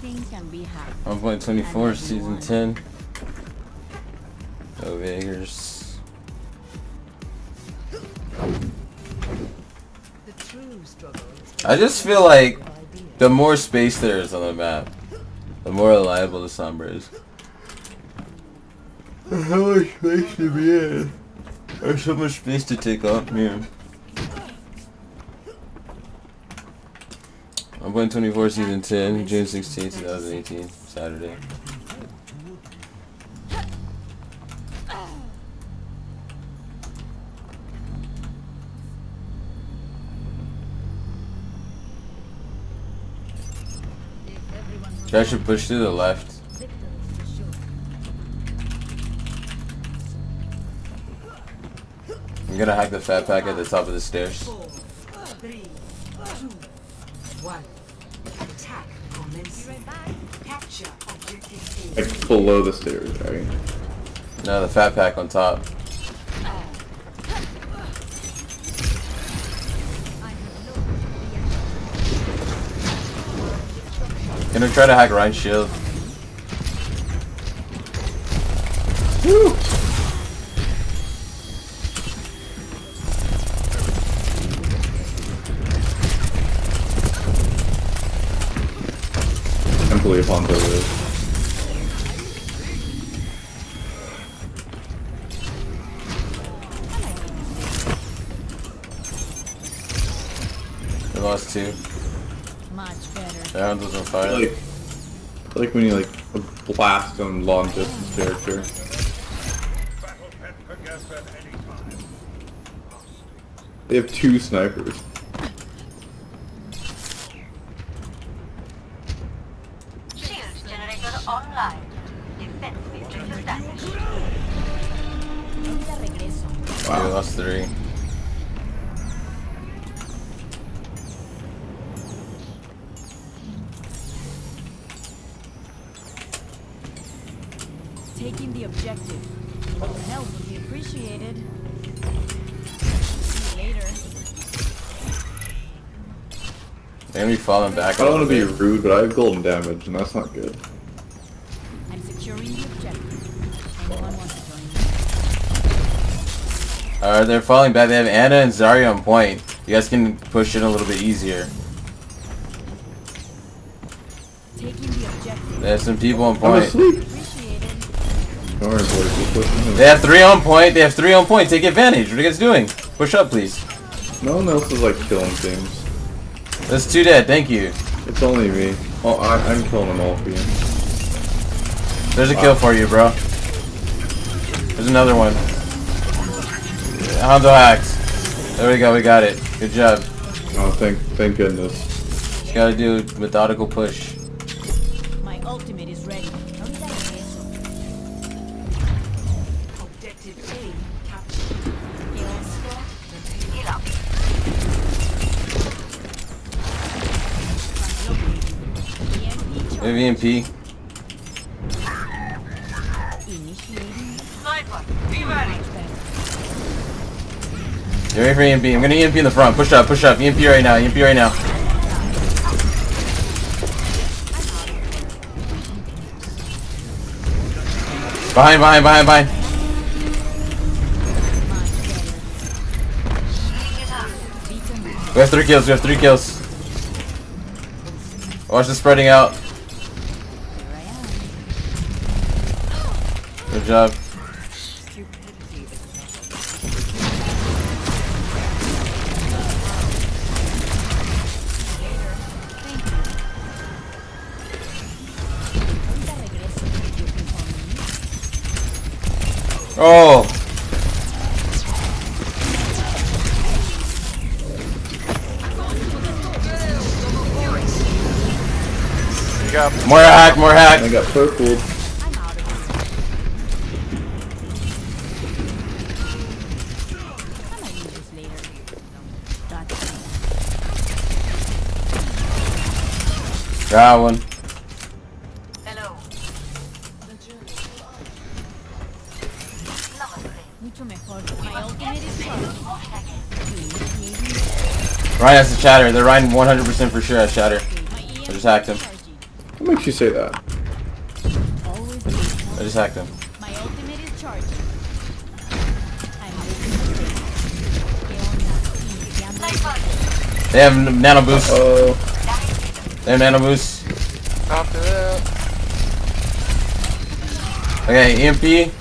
Anything can be hacked. 1.24 season 10. Go Vegas. I just feel like the more space there is on the map, the more reliable the Sombra is. How much space to be in? There's so much space to take up here. 1.24 season 10, June 16, 2018, Saturday. I should push to the left. I'm gonna hack the fat pack at the top of the stairs. 4, 3, 2, 1. Attack commence. Capture objective A. Like below the stairs, right? No, the fat pack on top. Gonna try to hack Ryan's shield. Woo! I believe on the list. We lost 2. Much better. That one was on fire. I like when you like blast on long distance character. They have 2 snipers. Shield generator online. Defense matrix established. We lost 3. Taking the objective. Your help would be appreciated. See you later. They're gonna be falling back. I don't want to be rude, but I have golden damage, and that's not good. I'm securing the objective. Anyone wants to join me? Alright, they're falling back. They have Anna and Zarya on point. You guys can push it a little bit easier. Taking the objective. They have some people on I'm point. asleep. Appreciated. Don't worry, boys. Keep pushing. They have 3 on point. They have 3 on point. Take advantage. What are you guys doing? Push up, please. No one else is like killing things. That's 2 dead. Thank you. It's only me. Oh, I'm killing them all for you. There's a kill for you, bro. There's another one. Hondo hacked. There we go. We got it. Good job. Oh, thank goodness. Just gotta do a methodical push. My ultimate is ready. Ahorita regreso. Objective A captured. Maybe EMP. Initiating. Sniper, be ready. Get ready for EMP. I'm gonna EMP in the front. Push up, push up. EMP right now. EMP right now. Behind, behind, behind, behind. We have 3 kills. We have 3 kills. Watch the spreading out. Good job. Oh! More hack, more hack. I got purpled. I'm out of this. I might use this later. Gotcha. Got one. Hello. Mucho mejor. My ultimate is charged. Ryan has the chatter. They're Ryan 100% for sure has chatter. I just hacked him. How much makes you say that? Always be careful. I just hacked him. My ultimate is charging. I'm moving the thing. ¿Qué onda? Iniciando. They have nano boost. Oh, They have nano boost. After that. Okay, EMP.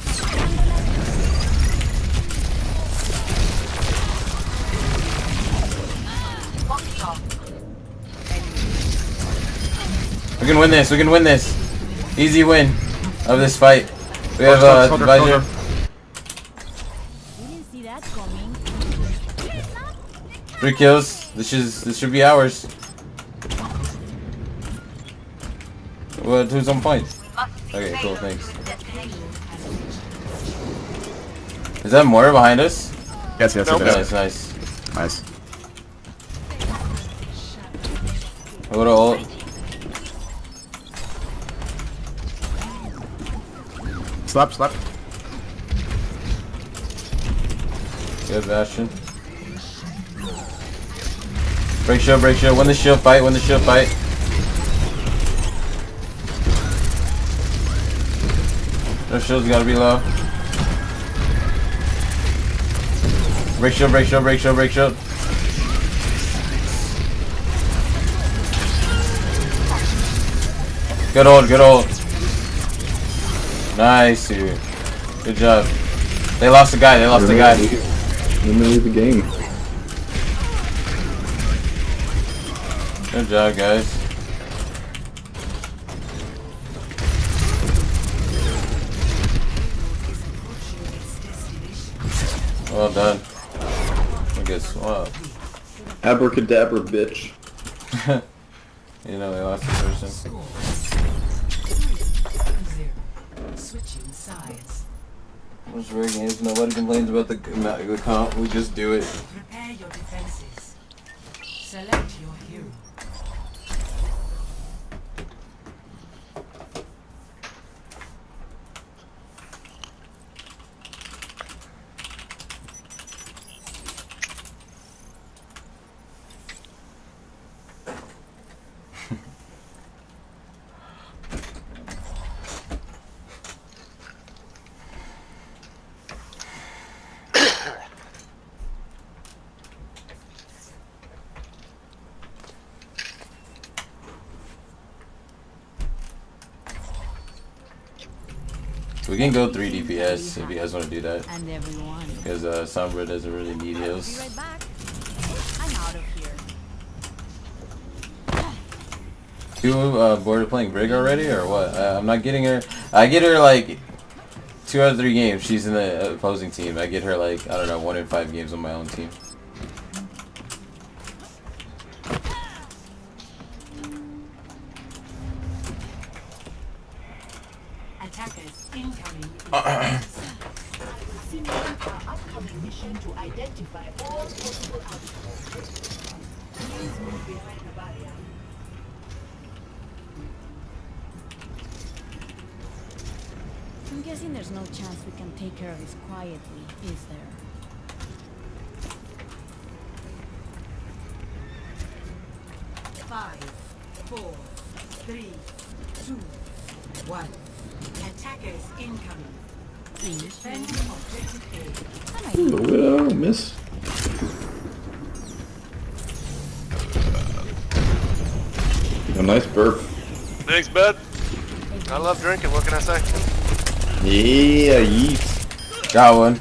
We can win this. We can win this. Easy win of this fight. We have advisor. We didn't see that coming. 3 kills. This should be ours. What? Who's on point? Okay, cool. Thanks. Is that more behind us? Yes, yes, Nope. it is. Nice, nice. Nice. I go to ult. Slap, slap. Good Bastion. Break shield, break shield. Win the shield fight, win the shield fight. Their shield's gotta be low. Break shield, break shield, break shield, break shield. Good ult, good ult. Nice, dude. Good job. They lost the guy, they lost the guy. Then they leave the game. Good job, guys. Well done. I guess what? Abracadabra, bitch. You know, they lost the person. Zero. Switching sides. Most rare games, nobody complains about the comp, we just do it. Prepare your defenses. Select your hero. We can go 3 DPS if you guys want to do that. And everyone. Because Sombra doesn't really need Be heals. right back. I'm out of here. You bored of playing Brig already or what? I'm not getting her. I get her like 2 out of 3 games. She's in the opposing team. I get her like, I don't know, 1 in 5 games on my own team. Attackers incoming. I'm guessing there's no chance we can take care of this quietly, is there? Five, four, three, two, one. Attackers incoming. Defend objective A. The widow, miss. A nice burp. Thanks, bud. I love drinking. What can I say? Yeah, yeet. Got one.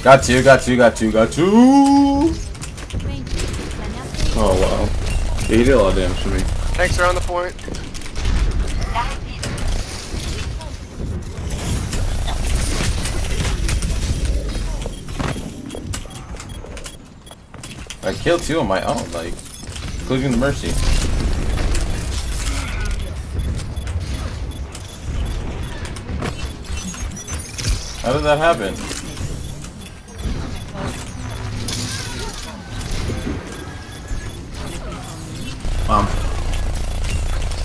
Got two, got two, got two, got two. Thank you. Planeaste. Oh wow. Yeah, he did a lot of damage to me. Tanks are on the point. I killed 2 on my own, like, including the Mercy. How did that happen?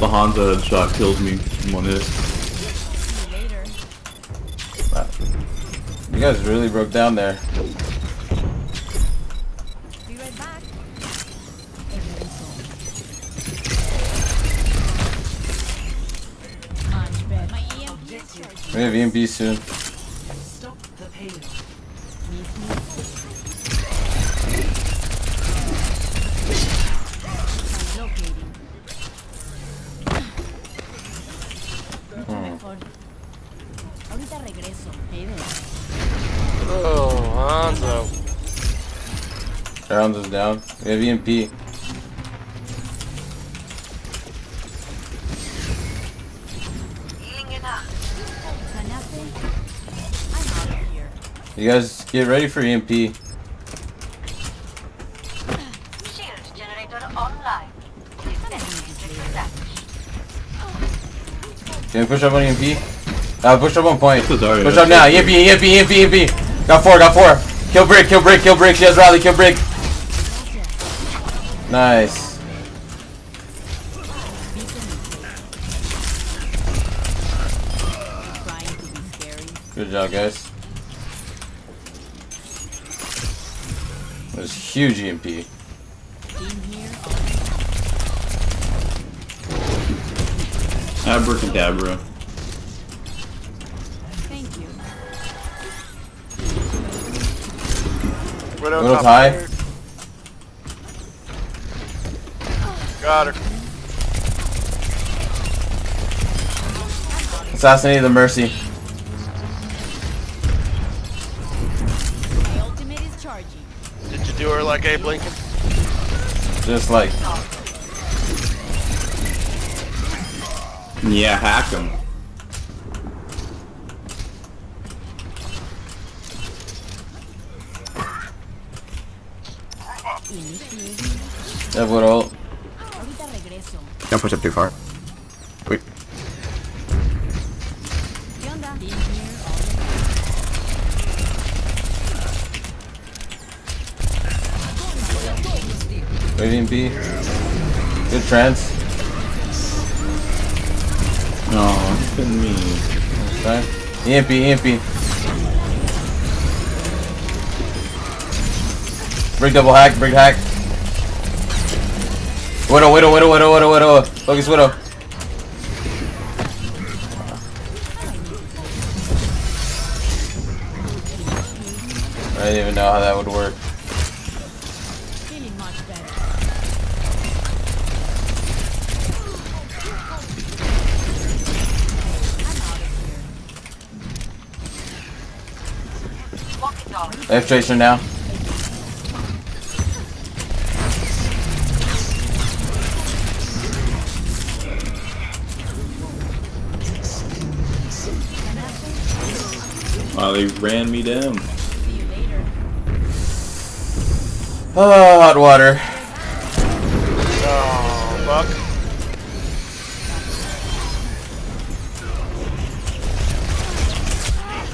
The Hanzo shot killed me in 1 hit. See you later. Wow. You guys really broke down there. Be right back. We have EMP soon. Stop the payload. Locating. Mejor. Ahorita regreso. Hey there. Oh, Hanzo. Rounds is down. We have EMP. Healing enough. Ganaste. I'm out of here. You guys get ready for EMP. Shield generator online. Defense matrix established. Can we push up on EMP? Push up on point. This is already- Push up now. EMP, EMP, EMP, EMP. Got four, got four. Kill Brick, kill Brick, kill Brick. She has rally, kill Brick. Nice. Trying to be scary. Good job, guys. There's huge EMP. In here. Abracadabra. Thank you. Widow Widow's top high. here. Got her. Assassinated the Mercy. My ultimate is charging. Did you do her like Abe Lincoln? Just like, Yeah, hack him. that would all. Ahorita regreso. Don't push up too far. Wait. ¿Qué onda? In here. Waiting B. Good trance. Oh, it's been me. Okay. EMP, EMP. Brick double hack, brick hack. Widow, widow, widow, widow, widow, widow. Focus widow. I didn't even know how that would work. Feeling much better. I'm out of here. Walking dog. I have Tracer now. Wow, they ran me down. See you later. Oh, hot water. Oh, fuck.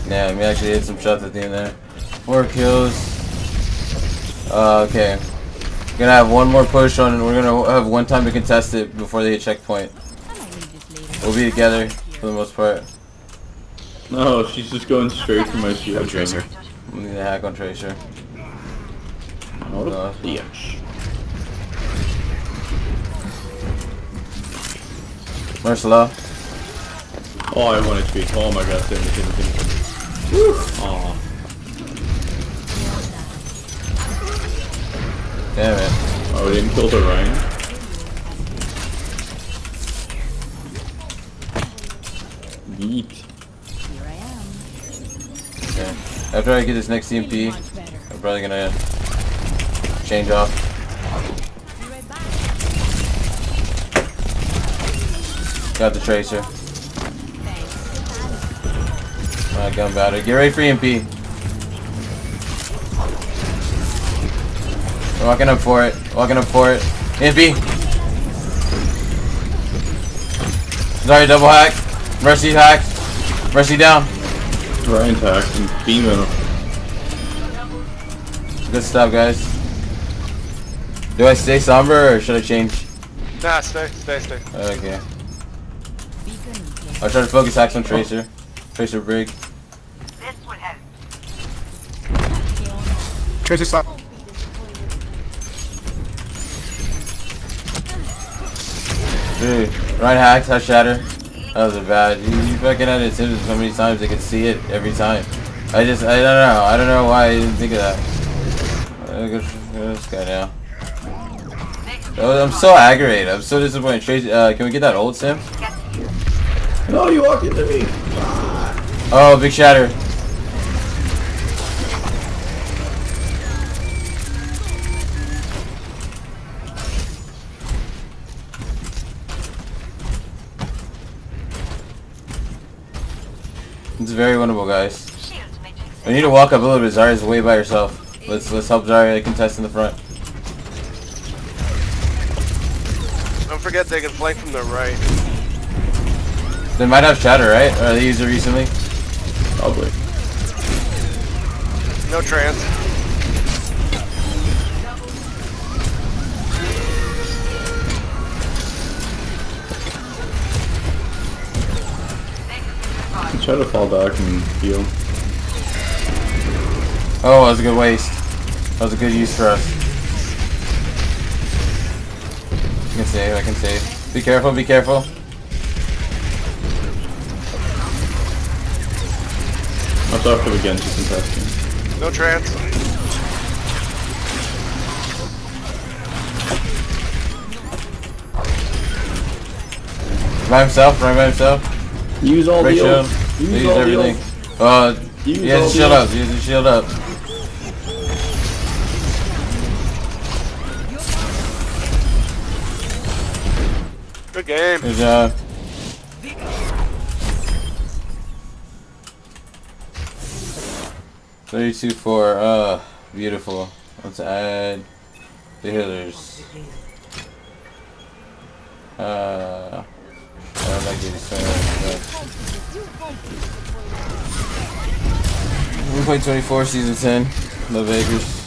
Yeah, we actually hit some shots at the end there. 4 kills. Okay. Gonna have one more push on, and we're gonna have one time to contest it before they hit checkpoint. I might need this later. We'll be together for the most part. No, she's just going straight for my shield. Tracer. I'm gonna hack on Tracer. What No, a bitch. Mercila. Oh, I want HP. Oh my god, save me, save me, save me, save me. Aw. Damn it. Oh, we didn't kill the Ryan? Yeet. Here I am. Okay. After I get this next Feeling CMP, much better. I'm probably gonna change off. Be right back. Got the Tracer. Thanks. Alright, gun battery. Get ready for EMP. We're walking up for it. Walking up for it. EMP. Sorry, double hack. Mercy hack. Mercy down. Ryan's hacked and female. Good stuff, guys. Do I stay Sombra or should I change? Nah, stay, stay, stay. Okay. Beacon in place. I'll try to focus hacks on Tracer. Tracer Brig. This will help. ¿Qué onda? Tracer slap. Dude. Ryan hacked, has shatter. Healing That was a bad. You fucking had it so many times they could see it every time. I don't know. I don't know why I didn't think of that. Go this guy now. Oh, I'm so aggravated. I'm so disappointed. Tracy, can we get that old Sim? No, you walked into me. Oh, big shatter. It's very winnable, guys. I need to walk up a little bit. Zarya's way by herself. Let's help Zarya contest in the front. Don't forget they can flank from the right. They might have shatter, right? Or they used it recently? Probably. No trance. Try to fall back and heal. Oh, that was a good waste. That was a good use for us. I can save, I can save. Be careful, be careful. Watch out for the Genji contesting. No trance. By himself, right by himself. Use all Great the shield. ult. Use all the everything. ult. He has his shield up, he has his shield up. Good game. Good job. $32-4. Beautiful. Let's add the healers. I don't like getting started. We played 24 season 10. Love Acres.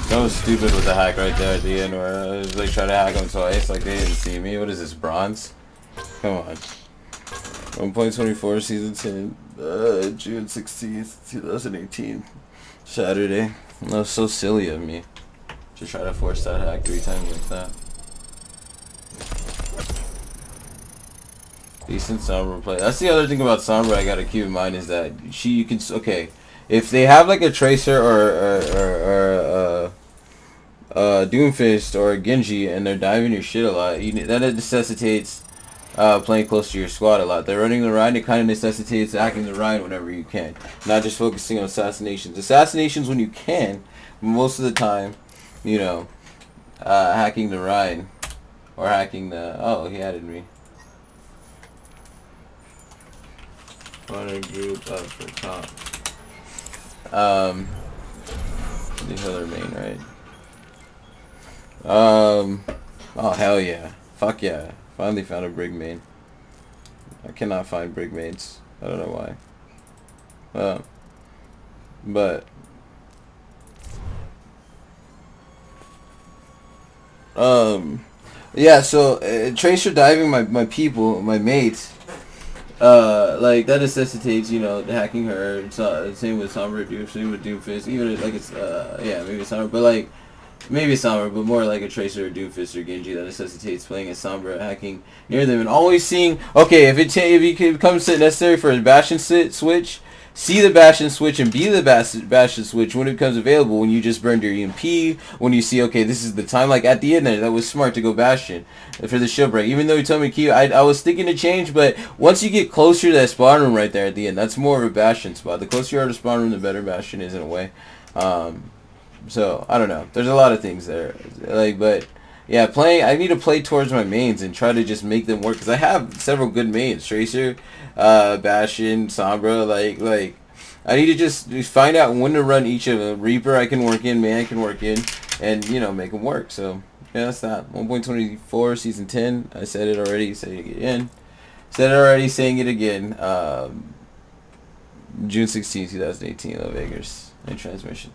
That was stupid with the hack right there at the end where I was like trying to hack them twice, like they didn't see me. What is this, bronze? Come on. 1.24 season 10, June 16th, 2018. Saturday. That was so silly of me to try to force that hack 3 times like that. Decent Sombra play. That's the other thing about Sombra I gotta keep in mind is that you can, okay, if they have like a Tracer or Doomfist or a Genji and they're diving your shit a lot, that necessitates playing close to your squad a lot. They're running the Rhine, it kind of necessitates hacking the Rhine whenever you can. Not just focusing on assassinations. Assassinations when you can, most of the time, you know, hacking the Rhine or hacking the, oh, he added me. Runner group up for top. The healer main, right? Oh hell yeah. Fuck yeah. Finally found a brig main. I cannot find brig mains. I don't know why. But yeah, so Tracer diving my people, my mates, like that necessitates, you know, hacking her. It's same with Sombra, same with Doomfist, even like it's yeah, maybe Sombra, but like maybe Sombra, but more like a Tracer or Doomfist or Genji that necessitates playing as Sombra, hacking near them, and always seeing, okay, if it becomes necessary for a Bastion switch, see the Bastion switch and be the Bastion switch when it becomes available, when you just burned your EMP, when you see, okay, this is the time, like at the end there, that was smart to go Bastion for the shield break. Even though you told me keep, I was thinking to change, but once you get closer to that spawn room right there at the end, that's more of a Bastion spot. The closer you are to spawn room, the better Bastion is in a way. So, I don't know. There's a lot of things there. Like, but yeah, I need to play towards my mains and try to just make them work, because I have several good mains. Tracer, Bastion, Sombra, like I need to just find out when to run each of them. Reaper I can work in, May I can work in, and, you know, make them work. So, yeah, that's that. 1.24, Season 10. I said it already, saying it again. Said it already, saying it again. June 16, 2018, Love Acres. And transmission.